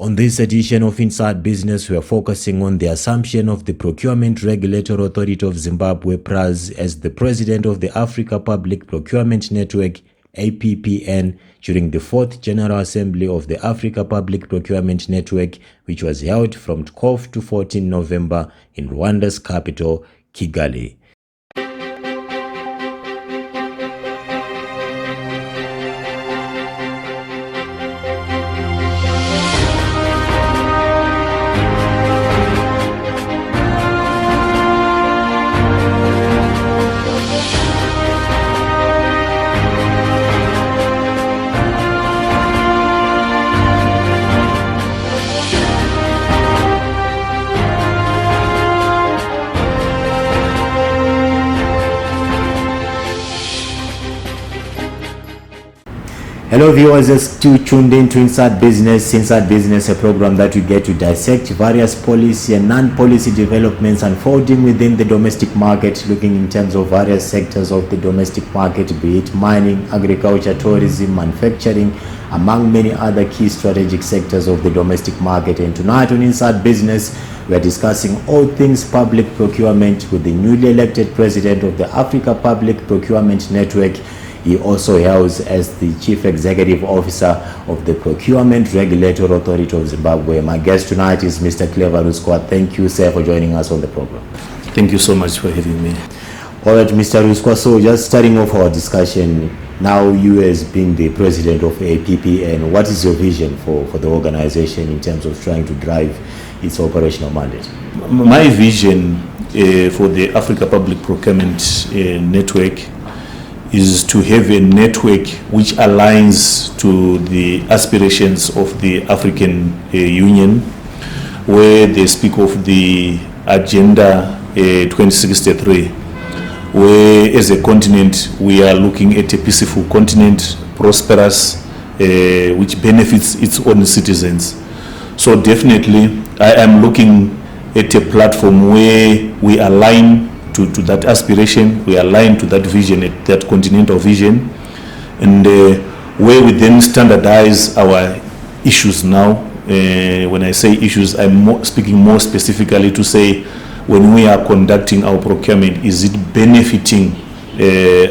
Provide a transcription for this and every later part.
On this edition of Inside Business, we are focusing on the assumption of the Procurement Regulatory Authority of Zimbabwe, PRAZ, as the president of the Africa Public Procurement Network, APPN, during the 4th General Assembly of the Africa Public Procurement Network, which was held from 12 to 14 November in Rwanda's capital, Kigali. Hello viewers, as still tuned in to Inside Business. Inside Business, a program that we get to dissect various policy and non-policy developments unfolding within the domestic market, looking in terms of various sectors of the domestic market, be it mining, agriculture, tourism, manufacturing, among many other key strategic sectors of the domestic market. And tonight on Inside Business, we are discussing all things public procurement with the newly elected president of the Africa Public Procurement Network. He also hails as the Chief Executive Officer of the Procurement Regulatory Authority of Zimbabwe. My guest tonight is Mr. Clever Ruskwa. Thank you, sir, for joining us on the program. Thank you so much for having me. All right, Mr. Ruskwa, so just starting off our discussion, now you as being the president of APPN, what is your vision for the organization in terms of trying to drive its operational mandate? My vision for the Africa Public Procurement Network is to have a network which aligns to the aspirations of the African Union, where they speak of the Agenda 2063, where as a continent we are looking at a peaceful continent, prosperous, which benefits its own citizens. So definitely I am looking at a platform where we align to that aspiration, we align to that vision, that continental vision, and where we then standardize our issues now. When I say issues, I'm speaking more specifically to say when we are conducting our procurement, is it benefiting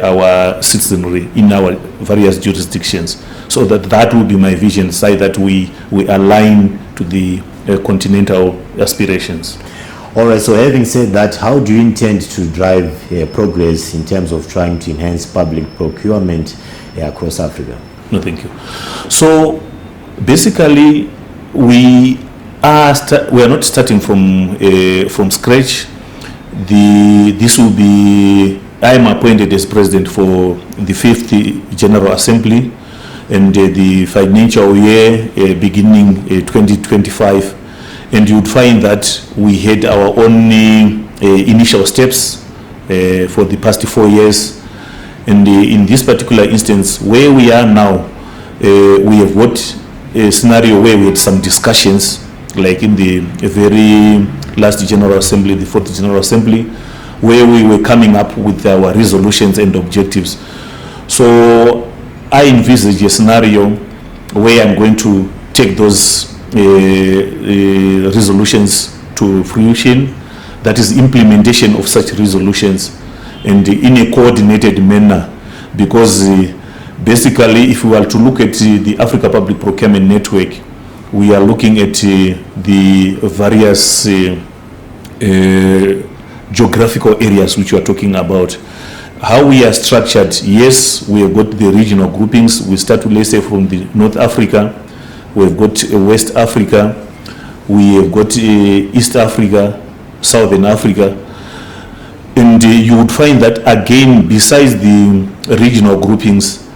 our citizenry in our various jurisdictions? So that will be my vision, so that we align to the continental aspirations. All right, so having said that, how do you intend to drive progress in terms of trying to enhance public procurement across Africa? No, thank you. So basically, we are not starting from scratch. This will be, I am appointed as president for the 5th General Assembly, and the financial year beginning 2025. And you would find that we had our own initial steps for the past 4 years. And in this particular instance, where we are now, we have got a scenario where we had some discussions, like in the very last General Assembly, the 4th General Assembly, where we were coming up with our resolutions and objectives. So I envisage a scenario where I'm going to take those resolutions to fruition, that is implementation of such resolutions, and in a coordinated manner, because basically if we are to look at the Africa Public Procurement Network, we are looking at the various geographical areas which we are talking about. How we are structured, yes, we have got the regional groupings. We start, let's say, from the North Africa. We've got West Africa, we have got East Africa, Southern Africa, and you would find that again, besides the regional groupings,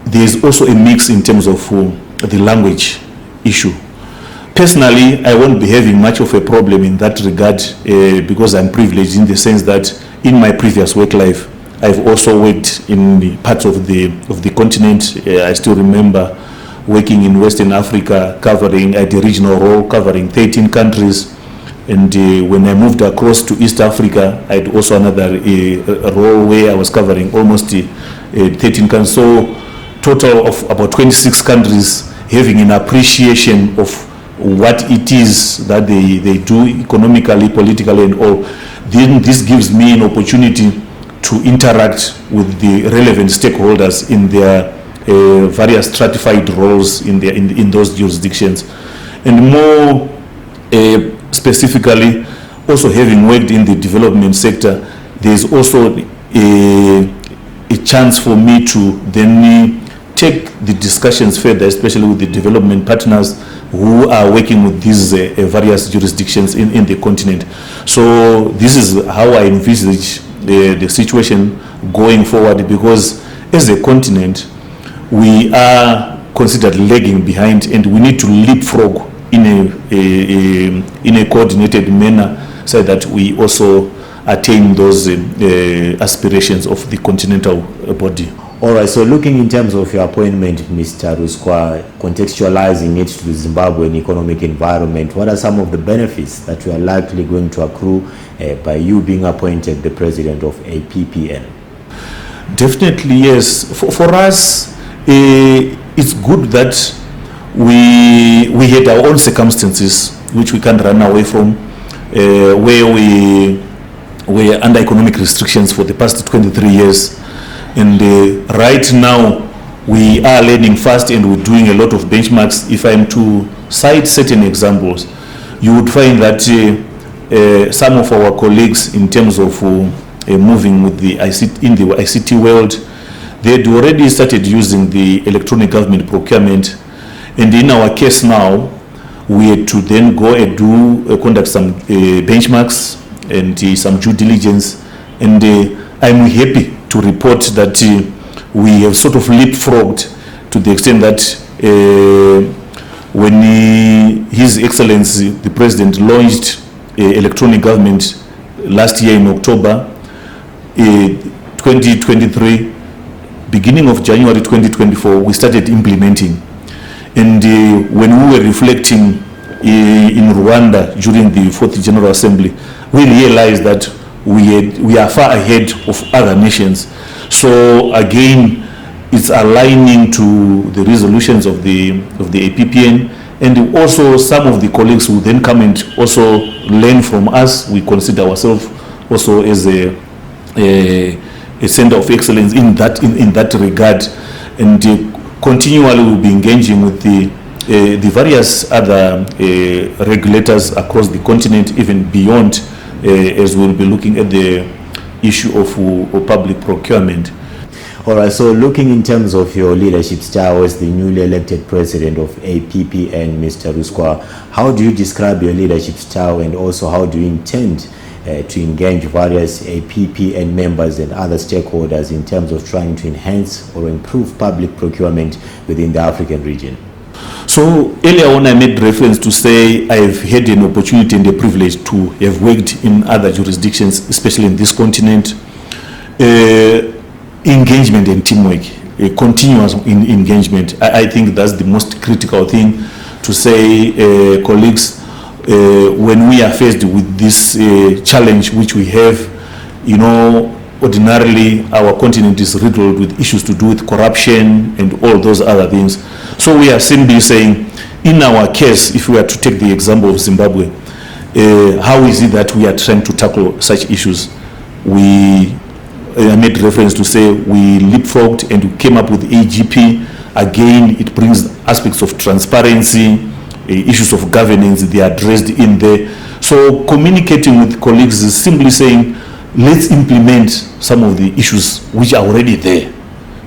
there is also a mix in terms of the language issue. Personally, I won't be having much of a problem in that regard because I'm privileged in the sense that in my previous work life, I've also worked in parts of the continent. I still remember working in Western Africa, covering at the regional role, covering 13 countries. And when I moved across to East Africa, I had also another role where I was covering almost 13 countries. So total of about 26 countries, having an appreciation of what it is that they do economically, politically, and all, then this gives me an opportunity to interact with the relevant stakeholders in their various stratified roles in those jurisdictions. And more specifically, also having worked in the development sector, there's also a chance for me to then take the discussions further, especially with the development partners who are working with these various jurisdictions in the continent. So this is how I envisage the situation going forward, because as a continent, we are considered lagging behind, and we need to leapfrog in a coordinated manner so that we also attain those aspirations of the continental body. All right, so looking in terms of your appointment, Mr. Ruswa, contextualizing it to the Zimbabwean economic environment, what are some of the benefits that you are likely going to accrue by you being appointed the president of APPN? Definitely, yes. For us, it's good that we had our own circumstances which we can't run away from, where we were under economic restrictions for the past 23 years. And right now, we are learning fast and we're doing a lot of benchmarks. If I'm to cite certain examples, you would find that some of our colleagues, in terms of moving with the ICT world, they had already started using the electronic government procurement. And in our case now, we had to then go and conduct some benchmarks and some due diligence. And I'm happy to report that we have sort of leapfrogged to the extent that when His Excellency the President launched electronic government last year in October 2023, beginning of January 2024, we started implementing. And when we were reflecting in Rwanda during the 4th General Assembly, we realized that we are far ahead of other nations. So again, it's aligning to the resolutions of the APPN, and also some of the colleagues will then come and also learn from us. We consider ourselves also as a center of excellence in that regard, and continually we'll be engaging with the various other regulators across the continent, even beyond, as we'll be looking at the issue of public procurement. All right, so looking in terms of your leadership style as the newly elected president of APPN, Mr. Ruswa, how do you describe your leadership style, and also how do you intend to engage various APPN members and other stakeholders in terms of trying to enhance or improve public procurement within the African region? So earlier on, I made reference to say I've had an opportunity and a privilege to have worked in other jurisdictions, especially in this continent. Engagement and teamwork, continuous engagement. I think that's the most critical thing to say, colleagues, when we are faced with this challenge which we have. You know, ordinarily our continent is riddled with issues to do with corruption and all those other things. So we are simply saying, in our case, if we are to take the example of Zimbabwe, how is it that we are trying to tackle such issues? I made reference to say we leapfrogged and we came up with AGP. Again, it brings aspects of transparency, issues of governance, they are addressed in there. So communicating with colleagues is simply saying, let's implement some of the issues which are already there.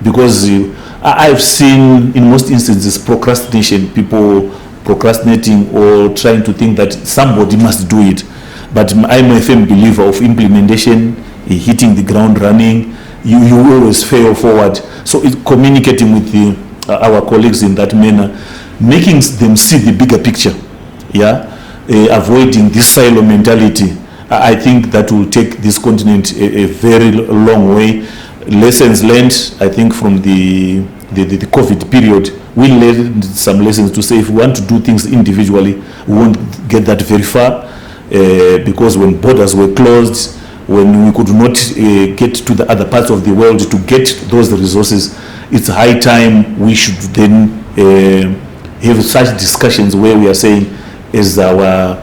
Because I've seen in most instances procrastination, people procrastinating or trying to think that somebody must do it. But I'm a firm believer of implementation, hitting the ground running. You always fail forward. So it's communicating with our colleagues in that manner, making them see the bigger picture, avoiding this silo mentality. I think that will take this continent a very long way. Lessons learned, I think, from the COVID period, we learned some lessons to say if we want to do things individually, we won't get that very far, because when borders were closed, when we could not get to the other parts of the world to get those resources, it's high time we should then have such discussions where we are saying, as our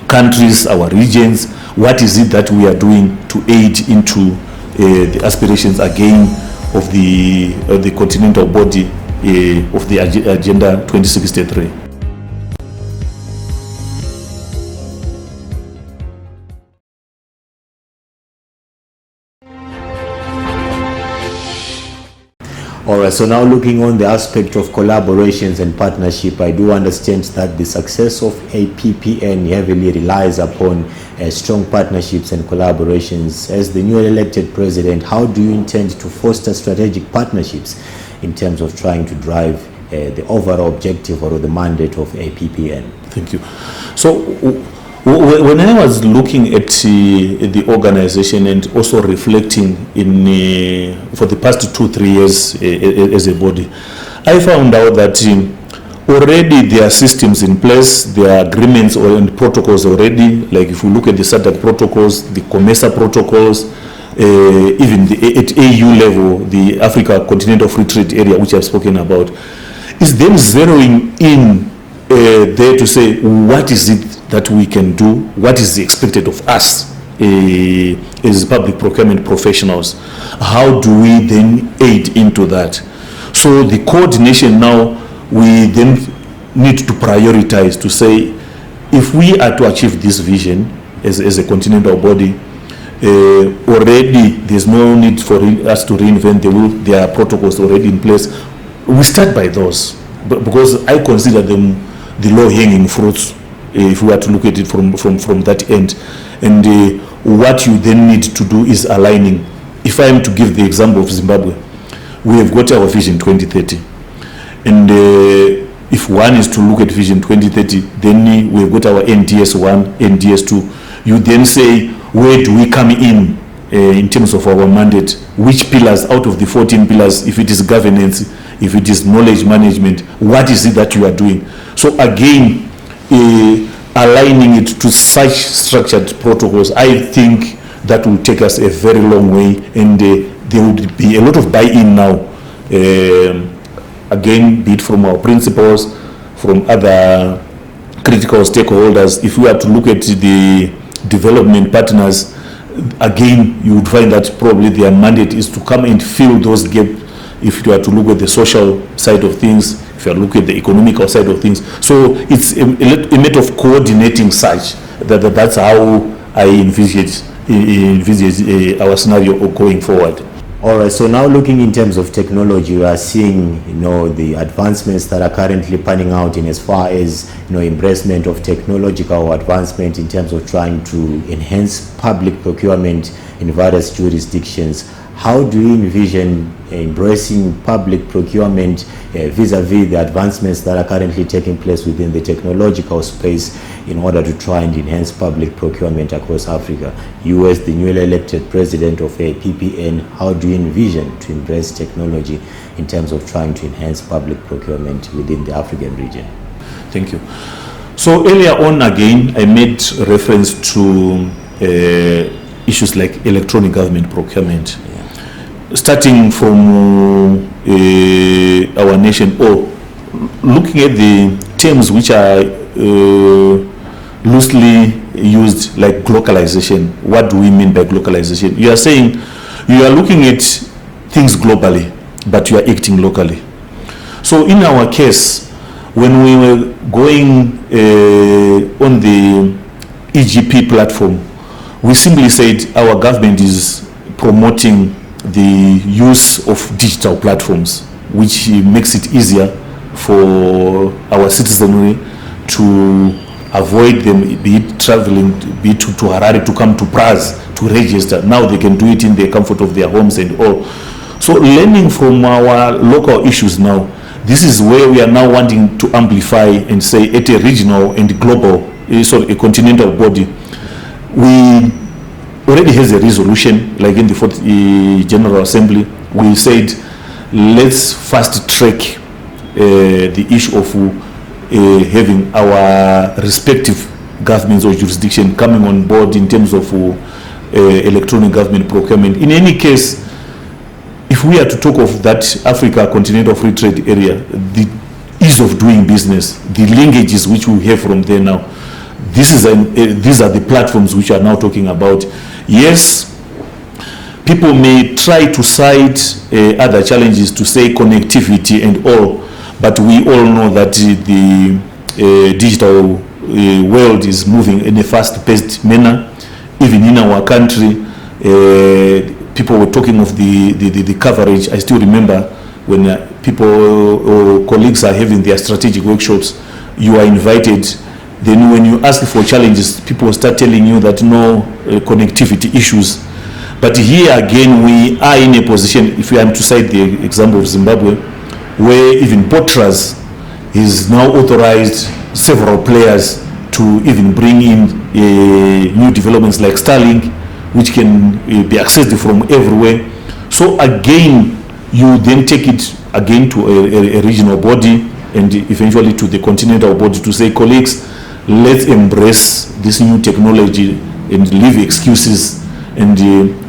countries, our regions, what is it that we are doing to aid into the aspirations again of the continental body of the Agenda 2063. Alright, so now looking on the aspect of collaborations and partnership, I do understand that the success of APPN heavily relies upon strong partnerships and collaborations. As the newly elected president, how do you intend to foster strategic partnerships in terms of trying to drive the overall objective or the mandate of APPN? Thank you. So when I was looking at the organization and also reflecting for the past 2-3 years as a body, I found out that already there are systems in place, there are agreements and protocols already. Like if we look at the SADC protocols, the COMESA protocols, even at AU level, the Africa Continental Free Trade Area, which I've spoken about, is them zeroing in there to say, what is it that we can do, what is expected of us as public procurement professionals, how do we then aid into that? So the coordination now, we then need to prioritize to say, if we are to achieve this vision as a continental body, already there's no need for us to reinvent the wheel. There are protocols already in place. We start by those, because I consider them the low-hanging fruits, if we are to look at it from that end. And what you then need to do is aligning. If I am to give the example of Zimbabwe, we have got our Vision 2030. And if one is to look at Vision 2030, then we have got our NDS 1, NDS 2. You then say, where do we come in terms of our mandate? Which pillars out of the 14 pillars, if it is governance, if it is knowledge management, what is it that you are doing? So again, aligning it to such structured protocols, I think that will take us a very long way, and there would be a lot of buy-in now, again, be it from our principals, from other critical stakeholders. If we are to look at the development partners, again, you would find that probably their mandate is to come and fill those gaps. If you are to look at the social side of things, if you are looking at the economical side of things. So it's a matter of coordinating such that's how I envisage our scenario going forward. All right, so now looking in terms of technology, we are seeing, the advancements that are currently panning out in as far as, embracement of technological advancement in terms of trying to enhance public procurement in various jurisdictions. How do you envision embracing public procurement vis-a-vis the advancements that are currently taking place within the technological space in order to try and enhance public procurement across Africa? You, as the newly elected president of APPN, how do you envision to embrace technology in terms of trying to enhance public procurement within the African region? Thank you. So earlier on, again, I made reference to issues like electronic government procurement. Starting from our nation, or looking at the terms which are loosely used, like globalization. What do we mean by globalization? You are saying you are looking at things globally, but you are acting locally. So in our case, when we were going on the EGP platform, we simply said our government is promoting the use of digital platforms, which makes it easier for our citizenry to avoid them, be it traveling, be it to Harare to come to PRAZ to register. Now they can do it in the comfort of their homes and all. So learning from our local issues now, this is where we are now wanting to amplify and say at a regional and global, a continental body, we already has a resolution, like in the 4th General Assembly. We said, let's fast track the issue of having our respective governments or jurisdiction coming on board in terms of electronic government procurement. In any case, if we are to talk of that Africa Continental Free Trade Area, the ease of doing business, the linkages which we have from there now. These are the platforms which are now talking about. Yes, people may try to cite other challenges to say connectivity and all, but we all know that the digital world is moving in a fast-paced manner. Even in our country, people were talking of the coverage. I still remember when people or colleagues are having their strategic workshops, you are invited. Then when you ask for challenges, people start telling you that no connectivity issues. But here again, we are in a position, if we are to cite the example of Zimbabwe, where even PRAZ is now authorized several players to even bring in new developments like Starlink, which can be accessed from everywhere. So again, you then take it again to a regional body and eventually to the continental body to say, colleagues, let's embrace this new technology and leave excuses and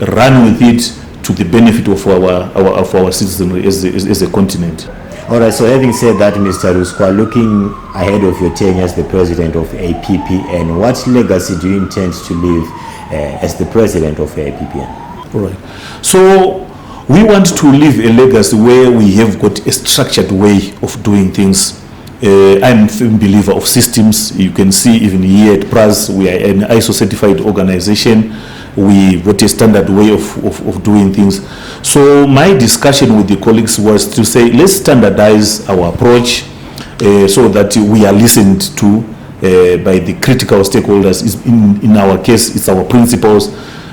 run with it to the benefit of our citizenry as a continent. All right, so having said that, Mr. Ruswa, looking ahead of your tenure as the president of APPN, what legacy do you intend to leave as the president of APPN? All right. So we want to leave a legacy where we have got a structured way of doing things. I'm a firm believer of systems. You can see even here at PRAZ, we are an ISO certified organization. We got a standard way of doing things. So my discussion with the colleagues was to say, let's standardize our approach so that we are listened to by the critical stakeholders. In our case, it's our principals,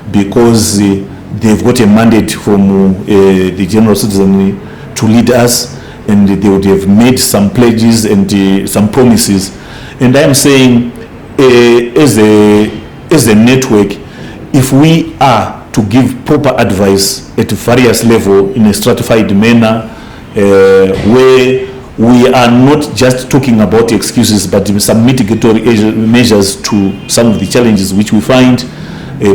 because they've got a mandate from the general citizenry to lead us, and they would have made some pledges and some promises. And I'm saying, as a network, if we are to give proper advice at various levels in a stratified manner, where we are not just talking about excuses, but some mitigatory measures to some of the challenges which we find,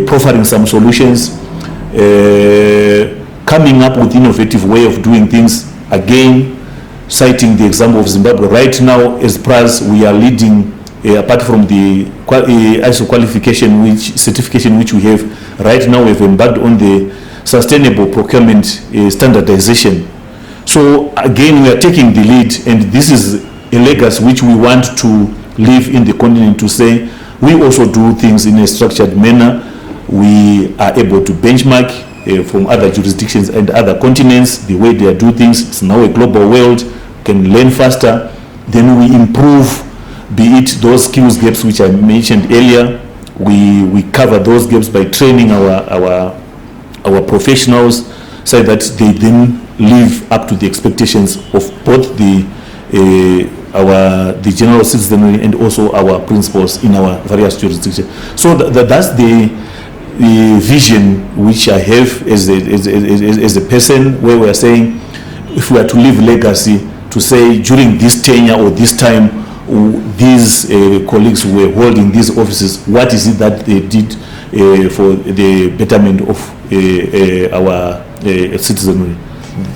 proffering some solutions, coming up with innovative way of doing things. Again, citing the example of Zimbabwe, right now as PRAZ, we are leading, apart from the ISO qualification, certification which we have, right now we've embarked on the sustainable procurement standardization. So again, we are taking the lead, and this is a legacy which we want to leave in the continent, to say we also do things in a structured manner. We are able to benchmark from other jurisdictions and other continents, the way they do things. It's now a global world, can learn faster. Then we improve, be it those skills gaps which I mentioned earlier. We cover those gaps by training our professionals, so that they then live up to the expectations of both the general citizenry and also our principals in our various jurisdictions. So that's the vision which I have as a person, where we are saying, if we are to leave legacy, to say during this tenure or this time, these colleagues who were holding these offices, what is it that they did for the betterment of our citizenry?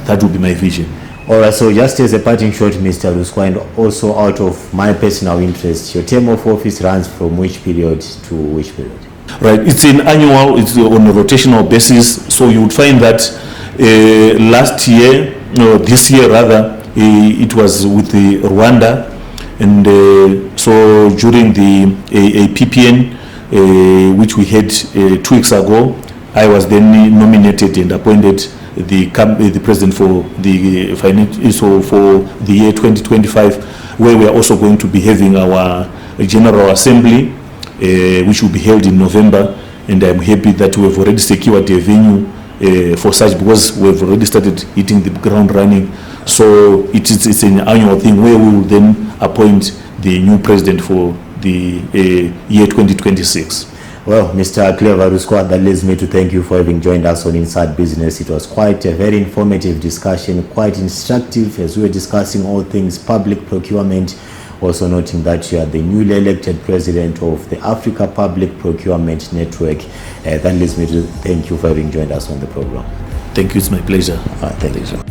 That would be my vision. All right, so just as a parting shot, Mr. Ruswa, and also out of my personal interest, your term of office runs from which period to which period? Right, it's an annual, it's on a rotational basis. So you would find that this year rather, it was with the Rwanda. And so during the PPN, which we had 2 weeks ago, I was then nominated and appointed the president for the financial for the year 2025, where we are also going to be having our General Assembly, which will be held in November. And I'm happy that we have already secured a venue for such, because we have already started hitting the ground running. So it's an annual thing where we will then appoint the new president for the year 2026. Well, Mr. Clever Ruswa, that leads me to thank you for having joined us on Inside Business. It was quite a very informative discussion, quite instructive, as we were discussing all things public procurement. Also noting that you are the newly elected president of the Africa Public Procurement Network. That leads me to thank you for having joined us on the program. Thank you, it's my pleasure. Thank you, sir.